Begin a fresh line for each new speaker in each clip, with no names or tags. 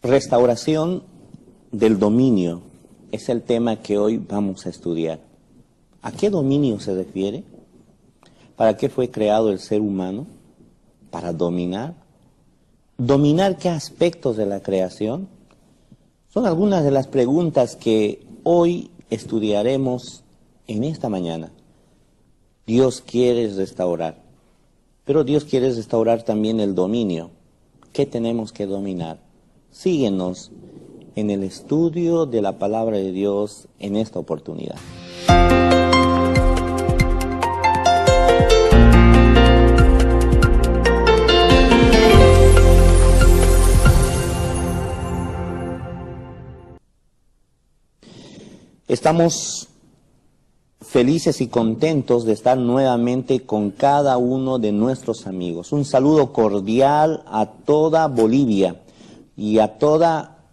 Restauración del dominio es el tema que hoy vamos a estudiar. ¿A qué dominio se refiere? ¿Para qué fue creado el ser humano? ¿Para dominar? ¿Dominar qué aspectos de la creación? Son algunas de las preguntas que hoy estudiaremos en esta mañana. Dios quiere restaurar, pero Dios quiere restaurar también el dominio. ¿Qué tenemos que dominar? Síguenos en el estudio de la palabra de Dios en esta oportunidad. Estamos felices y contentos de estar nuevamente con cada uno de nuestros amigos. Un saludo cordial a toda Bolivia y a toda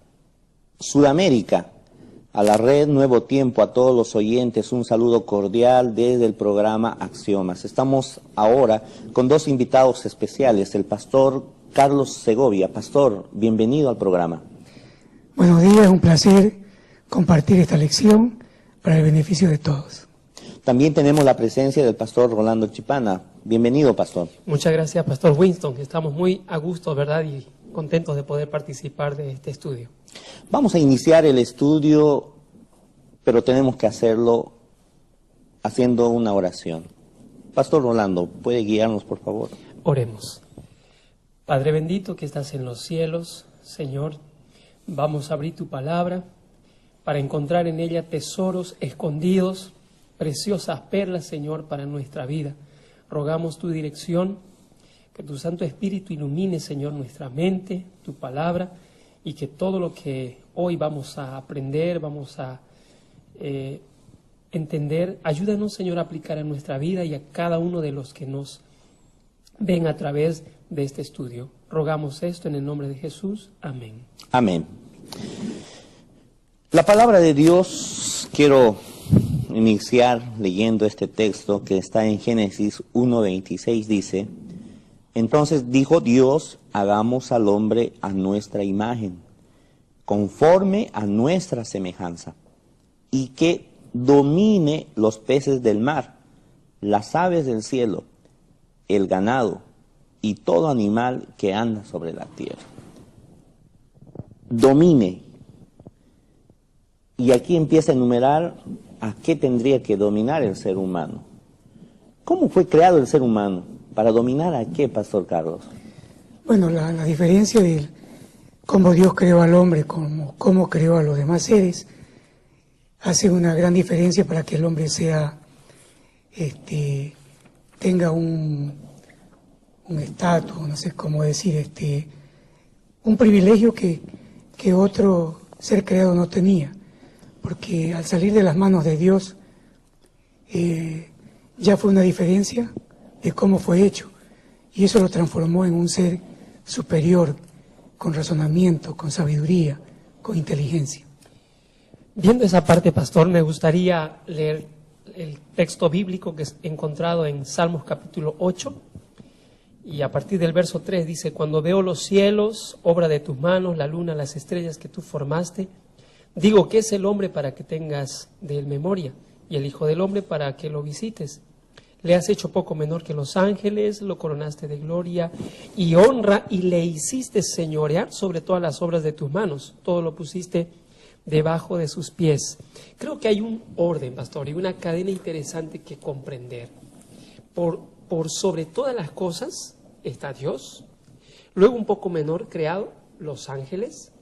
Sudamérica, a la red Nuevo Tiempo, a todos los oyentes, un saludo cordial desde el programa Axiomas. Estamos ahora con dos invitados especiales, el pastor Carlos Segovia. Pastor, bienvenido al programa.
Buenos días, un placer compartir esta lección para el beneficio de todos.
También tenemos la presencia del pastor Rolando Chipana. Bienvenido, pastor.
Muchas gracias, pastor Winston. Estamos muy a gusto, ¿verdad? Y contentos de poder participar de este estudio.
Vamos a iniciar el estudio, pero tenemos que hacerlo haciendo una oración. Pastor Rolando, ¿puede guiarnos, por favor?
Oremos. Padre bendito que estás en los cielos, Señor, vamos a abrir tu palabra para encontrar en ella tesoros escondidos, preciosas perlas, Señor, para nuestra vida. Rogamos tu dirección, que tu Santo Espíritu ilumine, Señor, nuestra mente, tu palabra, y que todo lo que hoy vamos a aprender, vamos a entender, ayúdanos, Señor, a aplicar en nuestra vida y a cada uno de los que nos ven a través de este estudio. Rogamos esto en el nombre de Jesús. Amén.
Amén. La palabra de Dios, quiero iniciar leyendo este texto que está en Génesis 1:26, dice: entonces dijo Dios, hagamos al hombre a nuestra imagen, conforme a nuestra semejanza, y que domine los peces del mar, las aves del cielo, el ganado y todo animal que anda sobre la tierra. Domine. Y aquí empieza a enumerar a qué tendría que dominar el ser humano. ¿Cómo fue creado el ser humano? ¿Para dominar a qué, Pastor Carlos?
Bueno, la diferencia de cómo Dios creó al hombre, cómo creó a los demás seres, hace una gran diferencia para que el hombre tenga un estatus, no sé cómo decir, un privilegio que otro ser creado no tenía. Porque al salir de las manos de Dios, ya fue una diferencia de cómo fue hecho, y eso lo transformó en un ser superior, con razonamiento, con sabiduría, con inteligencia.
Viendo esa parte, pastor, me gustaría leer el texto bíblico que es encontrado en Salmos capítulo 8, y a partir del verso 3 dice: cuando veo los cielos, obra de tus manos, la luna, las estrellas que tú formaste, digo, ¿qué es el hombre para que tengas de él memoria? Y el hijo del hombre para que lo visites. Le has hecho poco menor que los ángeles, lo coronaste de gloria y honra, y le hiciste señorear sobre todas las obras de tus manos. Todo lo pusiste debajo de sus pies. Creo que hay un orden, pastor, y una cadena interesante que comprender. Por sobre todas las cosas está Dios. Luego, un poco menor creado, los ángeles.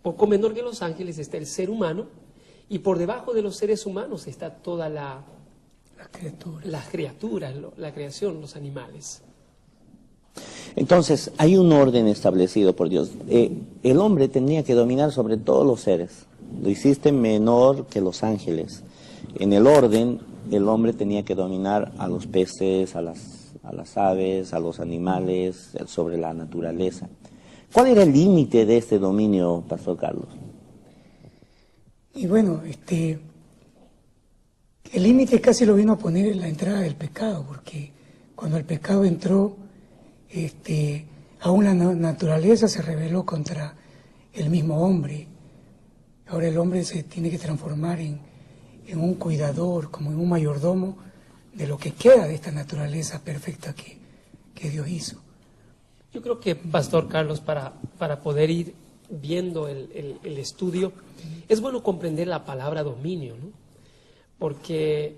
Poco menor que los ángeles está el ser humano, y por debajo de los seres humanos está toda las criaturas, la creación, los animales.
Entonces, hay un orden establecido por Dios. El hombre tenía que dominar sobre todos los seres. Lo hiciste menor que los ángeles. En el orden, el hombre tenía que dominar a los peces, a las aves, a los animales, sobre la naturaleza. ¿Cuál era el límite de este dominio, Pastor Carlos?
Y bueno, el límite casi lo vino a poner en la entrada del pecado, porque cuando el pecado entró, aún la naturaleza se rebeló contra el mismo hombre. Ahora el hombre se tiene que transformar en un cuidador, como en un mayordomo de lo que queda de esta naturaleza perfecta que Dios hizo.
Yo creo que, Pastor Carlos, para poder ir viendo el estudio, es bueno comprender la palabra dominio, ¿no? Porque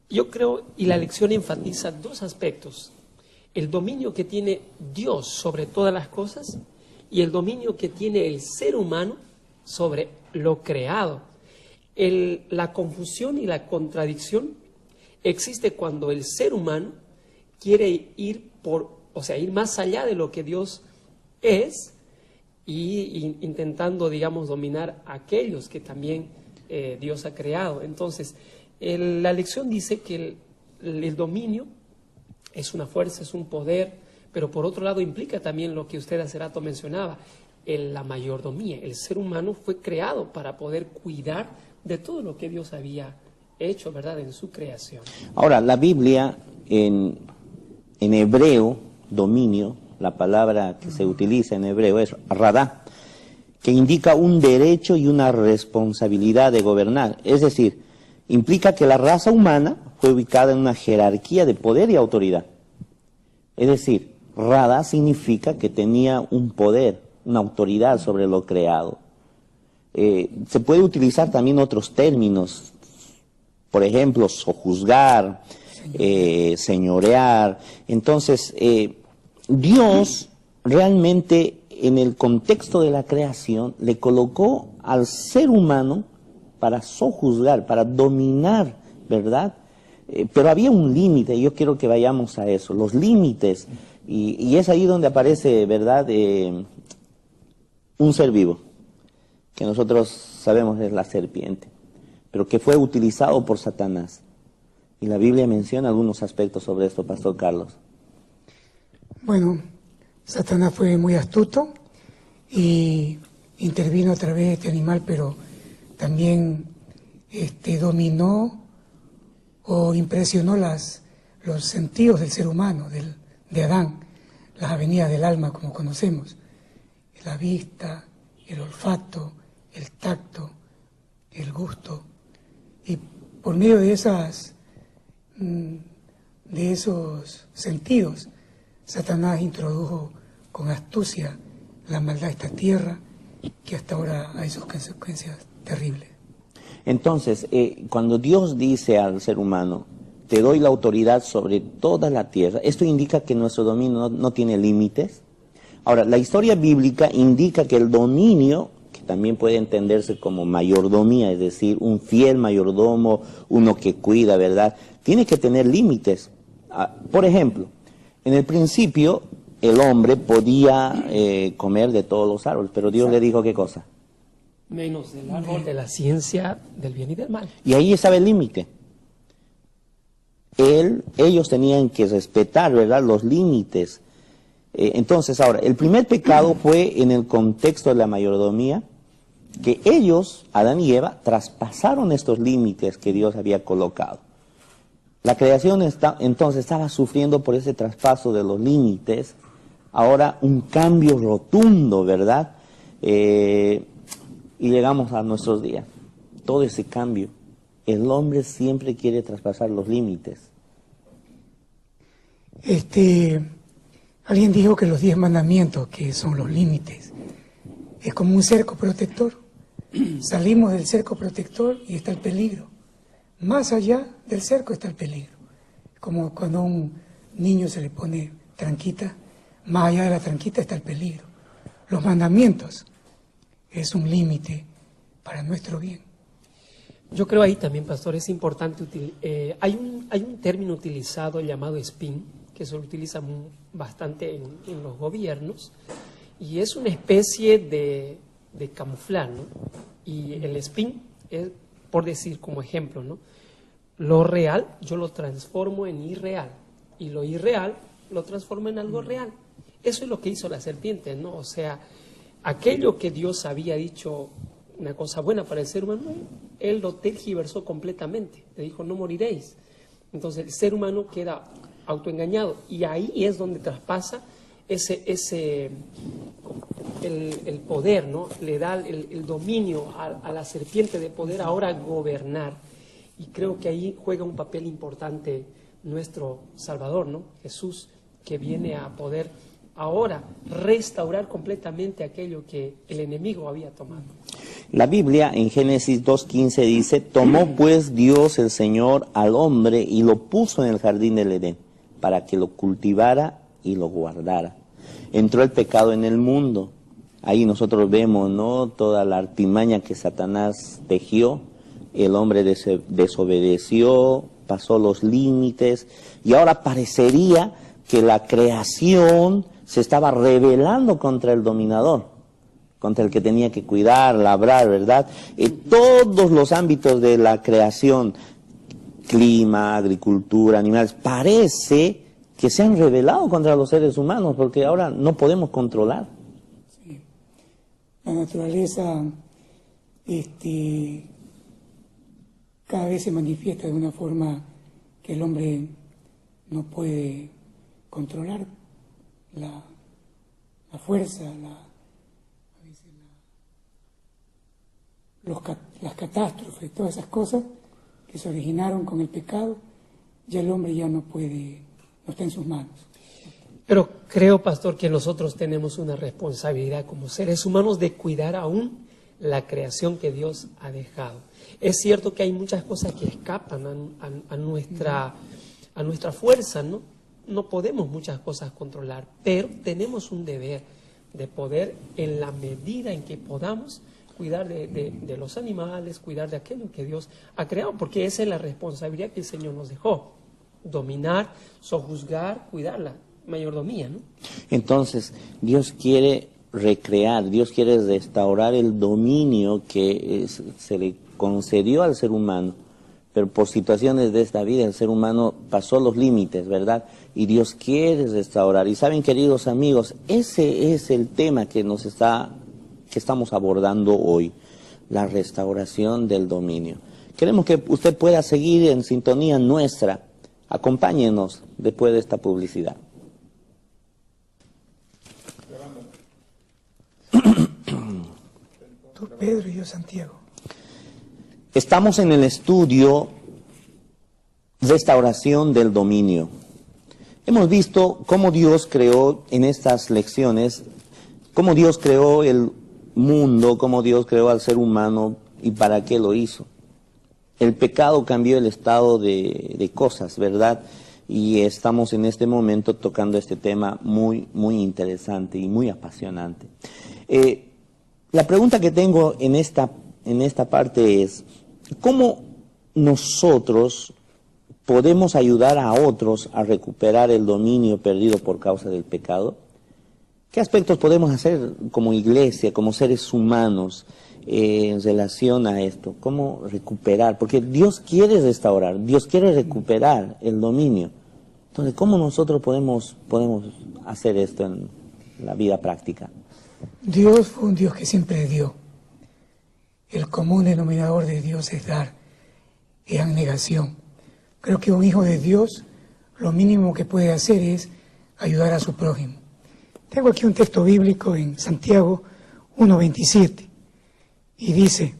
yo creo, y la lección enfatiza dos aspectos: el dominio que tiene Dios sobre todas las cosas y el dominio que tiene el ser humano sobre lo creado. La confusión y la contradicción existe cuando el ser humano quiere ir ir más allá de lo que Dios es y intentando, digamos, dominar a aquellos que también Dios ha creado. Entonces, la lección dice que el dominio es una fuerza, es un poder, pero por otro lado implica también lo que usted hace rato mencionaba, la mayordomía. El ser humano fue creado para poder cuidar de todo lo que Dios había hecho, ¿verdad?, en su creación.
Ahora, la Biblia en hebreo, dominio, la palabra que se utiliza en hebreo es radá, que indica un derecho y una responsabilidad de gobernar. Es decir, implica que la raza humana fue ubicada en una jerarquía de poder y autoridad. Es decir, radá significa que tenía un poder, una autoridad sobre lo creado. Se puede utilizar también otros términos, por ejemplo, sojuzgar, señorear. Entonces, Dios realmente en el contexto de la creación le colocó al ser humano para sojuzgar, para dominar, ¿verdad? Pero había un límite, yo quiero que vayamos a eso, los límites, y es ahí donde aparece, ¿verdad?, un ser vivo, que nosotros sabemos es la serpiente, pero que fue utilizado por Satanás. Y la Biblia menciona algunos aspectos sobre esto, Pastor Carlos.
Bueno, Satanás fue muy astuto y intervino a través de este animal, pero también dominó o impresionó los sentidos del ser humano, de Adán, las avenidas del alma como conocemos, la vista, el olfato, el tacto, el gusto, y por medio de esos sentidos, Satanás introdujo con astucia la maldad a esta tierra, que hasta ahora hay sus consecuencias terribles.
Entonces, cuando Dios dice al ser humano, te doy la autoridad sobre toda la tierra, esto indica que nuestro dominio no tiene límites. Ahora, la historia bíblica indica que el dominio, que también puede entenderse como mayordomía, es decir, un fiel mayordomo, uno que cuida, ¿verdad?, tiene que tener límites. Por ejemplo, en el principio el hombre podía comer de todos los árboles, pero Dios le dijo, ¿qué cosa?
Menos del árbol de la ciencia del bien y del mal.
Y ahí estaba el límite. Ellos tenían que respetar, ¿verdad?, los límites. Entonces, ahora, el primer pecado fue en el contexto de la mayordomía, que ellos, Adán y Eva, traspasaron estos límites que Dios había colocado. La creación entonces estaba sufriendo por ese traspaso de los límites. Ahora un cambio rotundo, ¿verdad? Y llegamos a nuestros días. Todo ese cambio. El hombre siempre quiere traspasar los límites.
Alguien dijo que los 10 mandamientos, que son los límites, es como un cerco protector. Salimos del cerco protector y está el peligro. Más allá del cerco está el peligro. Como cuando a un niño se le pone tranquita, más allá de la tranquita está el peligro. Los mandamientos es un límite para nuestro bien.
Yo creo ahí también, pastor, es importante, hay un término utilizado llamado spin, que se utiliza bastante en los gobiernos, y es una especie de camuflar, ¿no? Y el spin es, por decir como ejemplo, ¿no?, lo real yo lo transformo en irreal, y lo irreal lo transformo en algo real. Eso es lo que hizo la serpiente, ¿no? O sea, aquello que Dios había dicho una cosa buena para el ser humano, él lo tergiversó completamente. Le dijo, no moriréis. Entonces el ser humano queda autoengañado, y ahí es donde traspasa el poder, ¿no? Le da el dominio a la serpiente de poder ahora gobernar. Y creo que ahí juega un papel importante nuestro Salvador, ¿no? Jesús, que viene a poder ahora restaurar completamente aquello que el enemigo había tomado.
La Biblia en Génesis 2:15 dice: tomó pues Dios el Señor al hombre y lo puso en el jardín del Edén para que lo cultivara y lo guardara. Entró el pecado en el mundo. Ahí nosotros vemos, ¿no?, toda la artimaña que Satanás tejió. El hombre desobedeció, pasó los límites, y ahora parecería que la creación se estaba rebelando contra el dominador, contra el que tenía que cuidar, labrar, ¿verdad? En todos los ámbitos de la creación, clima, agricultura, animales, parece que se han rebelado contra los seres humanos, porque ahora no podemos controlar.
Sí. La naturaleza cada vez se manifiesta de una forma que el hombre no puede controlar. La fuerza, las catástrofes, todas esas cosas que se originaron con el pecado, ya el hombre ya no puede, no está en sus manos.
Pero creo, pastor, que nosotros tenemos una responsabilidad como seres humanos de cuidar aún la creación que Dios ha dejado. Es cierto que hay muchas cosas que escapan a nuestra fuerza, ¿no? No podemos muchas cosas controlar, pero tenemos un deber de poder, en la medida en que podamos, cuidar de los animales, cuidar de aquello que Dios ha creado, porque esa es la responsabilidad que el Señor nos dejó: dominar, sojuzgar, cuidar la mayordomía, ¿no?
Entonces, Dios quiere recrear, Dios quiere restaurar el dominio que se le concedió al ser humano, pero por situaciones de esta vida el ser humano pasó los límites, ¿verdad? Y Dios quiere restaurar. Y saben, queridos amigos, ese es el tema que estamos abordando hoy, la restauración del dominio. Queremos que usted pueda seguir en sintonía nuestra. Acompáñenos después de esta publicidad.
Tú, Pedro, y yo, Santiago.
Estamos en el estudio Restauración del Dominio. Hemos visto cómo Dios creó en estas lecciones, cómo Dios creó el mundo, cómo Dios creó al ser humano y para qué lo hizo. El pecado cambió el estado de cosas, ¿verdad? Y estamos en este momento tocando este tema muy, muy interesante y muy apasionante. La pregunta que tengo en esta parte es: ¿cómo nosotros podemos ayudar a otros a recuperar el dominio perdido por causa del pecado? ¿Qué aspectos podemos hacer como iglesia, como seres humanos, en relación a esto? ¿Cómo recuperar? Porque Dios quiere restaurar, Dios quiere recuperar el dominio. Entonces, ¿cómo nosotros podemos hacer esto en la vida práctica?
Dios fue un Dios que siempre dio. El común denominador de Dios es dar, es abnegación. Creo que un hijo de Dios, lo mínimo que puede hacer es ayudar a su prójimo. Tengo aquí un texto bíblico en Santiago 1:27 y dice: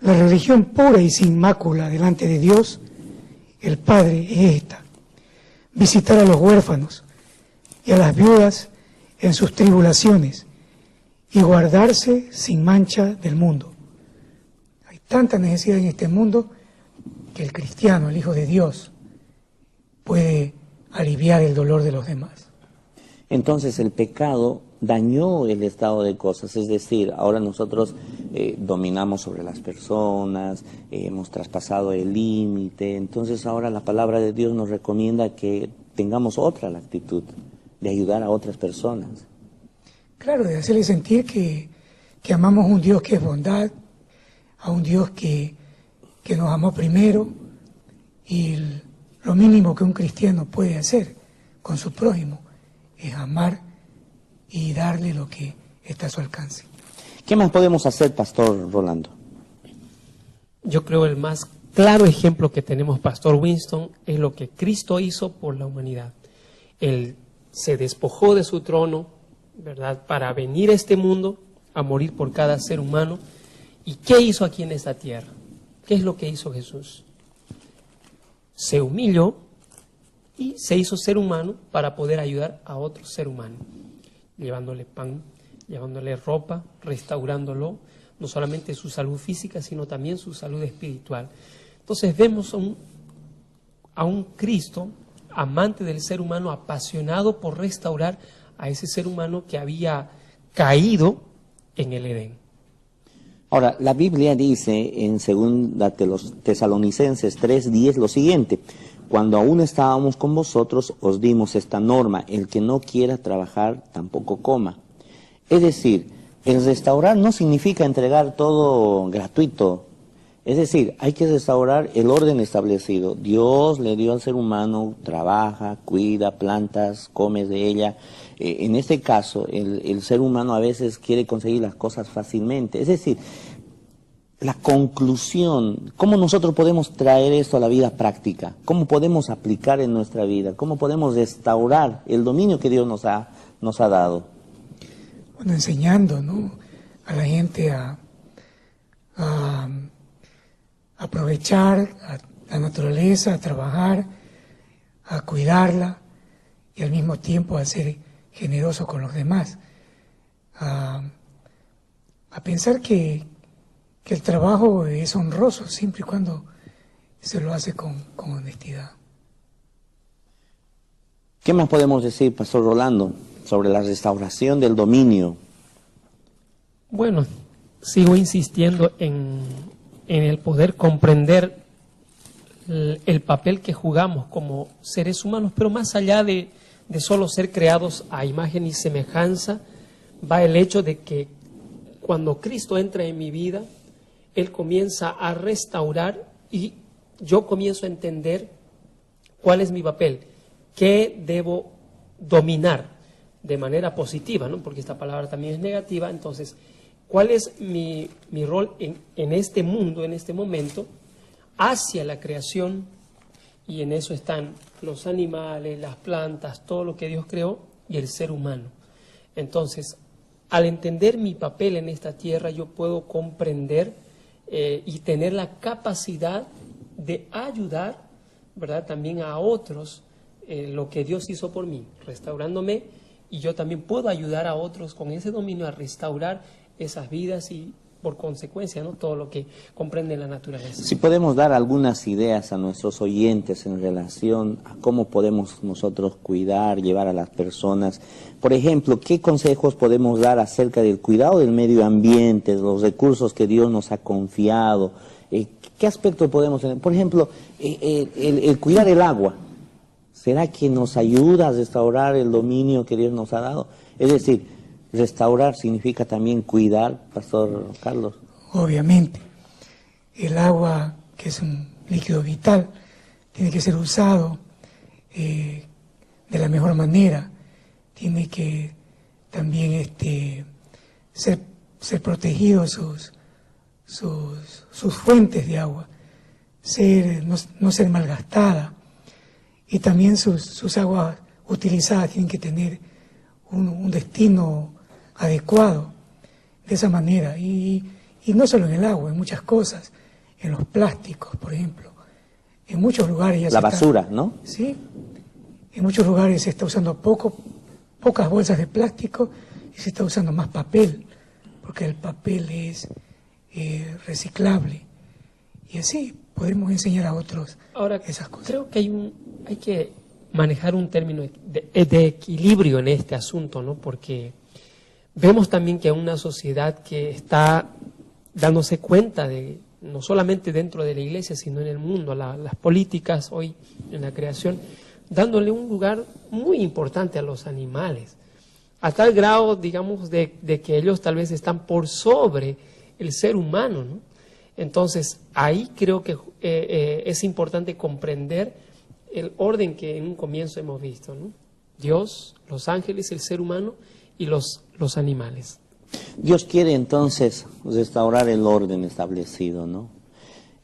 la religión pura y sin mácula delante de Dios, el Padre, es esta: visitar a los huérfanos y a las viudas en sus tribulaciones y guardarse sin mancha del mundo. Hay tanta necesidad en este mundo que el cristiano, el Hijo de Dios, puede aliviar el dolor de los demás.
Entonces el pecado dañó el estado de cosas, es decir, ahora nosotros dominamos sobre las personas, hemos traspasado el límite. Entonces ahora la palabra de Dios nos recomienda que tengamos otra actitud, de ayudar a otras personas.
Claro, de hacerle sentir que amamos a un Dios que es bondad, a un Dios que nos amó primero, y lo mínimo que un cristiano puede hacer con su prójimo es amar y darle lo que está a su alcance.
¿Qué más podemos hacer, Pastor Rolando?
Yo creo el más claro ejemplo que tenemos, Pastor Winston, es lo que Cristo hizo por la humanidad. Él se despojó de su trono, ¿verdad?, para venir a este mundo a morir por cada ser humano. ¿Y qué hizo aquí en esta tierra? ¿Qué es lo que hizo Jesús? Se humilló y se hizo ser humano para poder ayudar a otro ser humano, llevándole pan, llevándole ropa, restaurándolo, no solamente su salud física, sino también su salud espiritual. Entonces vemos a un Cristo amante del ser humano, apasionado por restaurar a ese ser humano que había caído en el Edén.
Ahora, la Biblia dice en 2 Tesalonicenses 3:10 lo siguiente: cuando aún estábamos con vosotros os dimos esta norma, el que no quiera trabajar tampoco coma. Es decir, el restaurar no significa entregar todo gratuito. Es decir, hay que restaurar el orden establecido. Dios le dio al ser humano, trabaja, cuida plantas, come de ella. En este caso, el ser humano a veces quiere conseguir las cosas fácilmente. Es decir, la conclusión, ¿cómo nosotros podemos traer esto a la vida práctica? ¿Cómo podemos aplicar en nuestra vida? ¿Cómo podemos restaurar el dominio que Dios nos ha dado?
Bueno, enseñando, ¿no?, a la gente a aprovechar la naturaleza, a trabajar, a cuidarla y al mismo tiempo a ser generoso con los demás, a pensar que el trabajo es honroso siempre y cuando se lo hace con honestidad.
¿Qué más podemos decir, Pastor Rolando, sobre la restauración del dominio?
Bueno, sigo insistiendo en el poder comprender el papel que jugamos como seres humanos, pero más allá de solo ser creados a imagen y semejanza, va el hecho de que cuando Cristo entra en mi vida, Él comienza a restaurar y yo comienzo a entender cuál es mi papel, qué debo dominar de manera positiva, ¿no?, porque esta palabra también es negativa. Entonces, ¿cuál es mi rol en este mundo, en este momento, hacia la creación? Y en eso están los animales, las plantas, todo lo que Dios creó y el ser humano. Entonces, al entender mi papel en esta tierra, yo puedo comprender y tener la capacidad de ayudar, ¿verdad?, también a otros lo que Dios hizo por mí, restaurándome, y yo también puedo ayudar a otros con ese dominio a restaurar esas vidas y por consecuencia, ¿no?, todo lo que comprende la naturaleza.
Si podemos dar algunas ideas a nuestros oyentes en relación a cómo podemos nosotros cuidar, llevar a las personas. Por ejemplo, ¿qué consejos podemos dar acerca del cuidado del medio ambiente, de los recursos que Dios nos ha confiado? ¿Qué aspectos podemos tener? Por ejemplo, el cuidar el agua. ¿Será que nos ayuda a restaurar el dominio que Dios nos ha dado? Es decir, restaurar significa también cuidar, Pastor Carlos.
Obviamente, el agua, que es un líquido vital, tiene que ser usado de la mejor manera, tiene que también ser protegido sus fuentes de agua, no ser malgastada, y también sus aguas utilizadas tienen que tener un destino adecuado. De esa manera, y no solo en el agua, en muchas cosas, en los plásticos, por ejemplo, en muchos lugares ya
la basura, ¿no?
Sí, en muchos lugares se está usando pocas bolsas de plástico y se está usando más papel, porque el papel es reciclable, y así podemos enseñar a otros esas cosas.
Creo que hay que manejar un término de equilibrio en este asunto, ¿no?, porque vemos también que hay una sociedad que está dándose cuenta de, no solamente dentro de la iglesia, sino en el mundo, las políticas hoy en la creación, dándole un lugar muy importante a los animales, a tal grado, digamos, de que ellos tal vez están por sobre el ser humano, ¿no? Entonces, ahí creo que es importante comprender el orden que en un comienzo hemos visto, ¿no? Dios, los ángeles, el ser humano y los animales.
Dios quiere entonces restaurar el orden establecido, ¿no?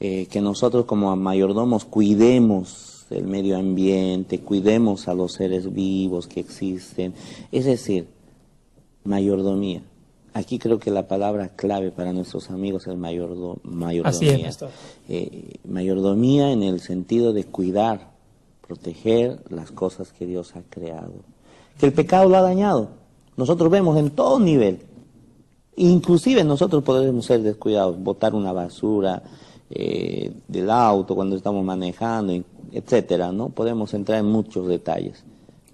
Que nosotros como mayordomos cuidemos el medio ambiente, cuidemos a los seres vivos que existen. Es decir, mayordomía. Aquí creo que la palabra clave para nuestros amigos es mayordomía.
Así es, pastor.
Mayordomía en el sentido de cuidar, proteger las cosas que Dios ha creado. Que el pecado lo ha dañado. Nosotros vemos en todo nivel. Inclusive nosotros podemos ser descuidados, botar una basura del auto cuando estamos manejando, etcétera, ¿no? Podemos entrar en muchos detalles.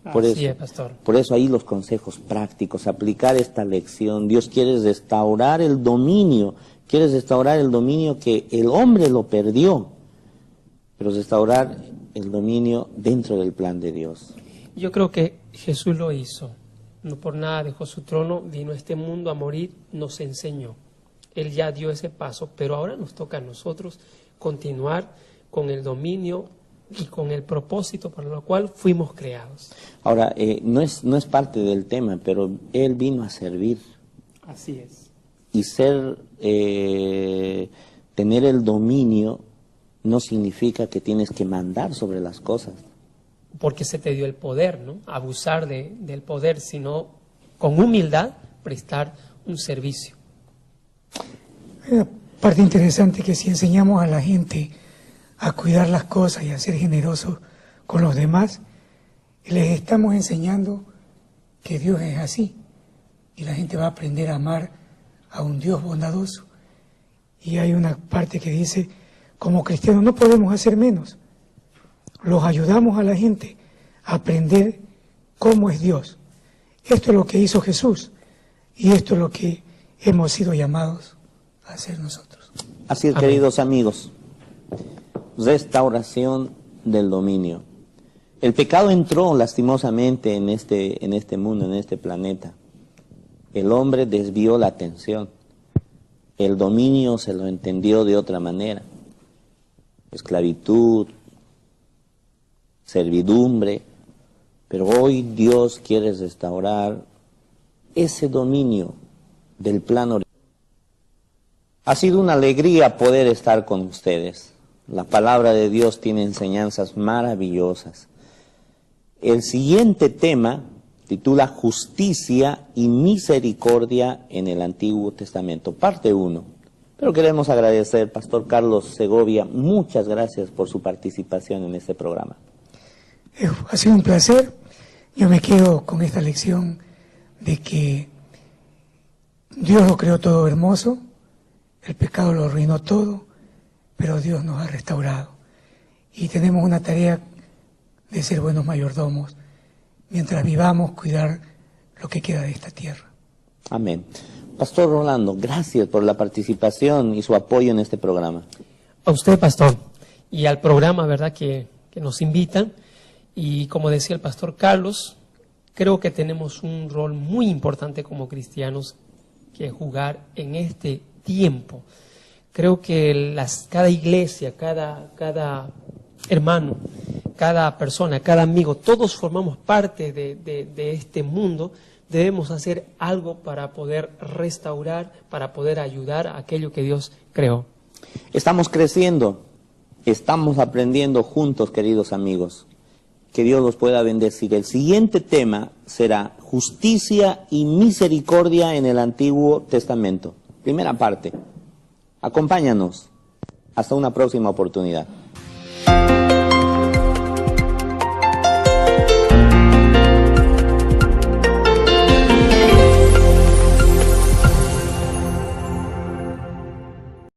Así es, pastor.
Por eso ahí los consejos prácticos, aplicar esta lección. Dios quiere restaurar el dominio, que el hombre lo perdió, pero restaurar el dominio dentro del plan de Dios.
Yo creo que Jesús lo hizo. No por nada dejó su trono, vino a este mundo a morir, nos enseñó. Él ya dio ese paso, pero ahora nos toca a nosotros continuar con el dominio y con el propósito para lo cual fuimos creados.
Ahora, no es parte del tema, pero Él vino a servir.
Así es.
Y tener el dominio no significa que tienes que mandar sobre las cosas.
Porque se te dio el poder, ¿no? Abusar del poder, sino con humildad prestar un servicio.
Hay una parte interesante que si enseñamos a la gente a cuidar las cosas y a ser generosos con los demás, les estamos enseñando que Dios es así y la gente va a aprender a amar a un Dios bondadoso. Y hay una parte que dice, como cristianos no podemos hacer menos, los ayudamos a la gente a aprender cómo es Dios. Esto es lo que hizo Jesús y esto es lo que hemos sido llamados a hacer nosotros.
Así es, queridos amigos. Restauración del dominio. El pecado entró lastimosamente en este mundo, en este planeta. El hombre desvió la atención. El dominio se lo entendió de otra manera. Esclavitud, servidumbre. Pero hoy Dios quiere restaurar ese dominio del plan original. Ha sido una alegría poder estar con ustedes. La palabra de Dios tiene enseñanzas maravillosas. El siguiente tema titula Justicia y Misericordia en el Antiguo Testamento, parte 1. Pero queremos agradecer, Pastor Carlos Segovia, muchas gracias por su participación en este programa.
Ha sido un placer. Yo me quedo con esta lección de que Dios lo creó todo hermoso, el pecado lo arruinó todo, pero Dios nos ha restaurado. Y tenemos una tarea de ser buenos mayordomos, mientras vivamos, cuidar lo que queda de esta tierra.
Amén. Pastor Rolando, gracias por la participación y su apoyo en este programa.
A usted, pastor, y al programa, ¿verdad?, que nos invitan. Y como decía el pastor Carlos, creo que tenemos un rol muy importante como cristianos que jugar en este tiempo. Creo que cada iglesia, cada hermano, cada persona, cada amigo, todos formamos parte de este mundo. Debemos hacer algo para poder restaurar, para poder ayudar a aquello que Dios creó.
Estamos creciendo, estamos aprendiendo juntos, queridos amigos. Que Dios los pueda bendecir. El siguiente tema será justicia y misericordia en el Antiguo Testamento. Primera parte. Acompáñanos. Hasta una próxima oportunidad.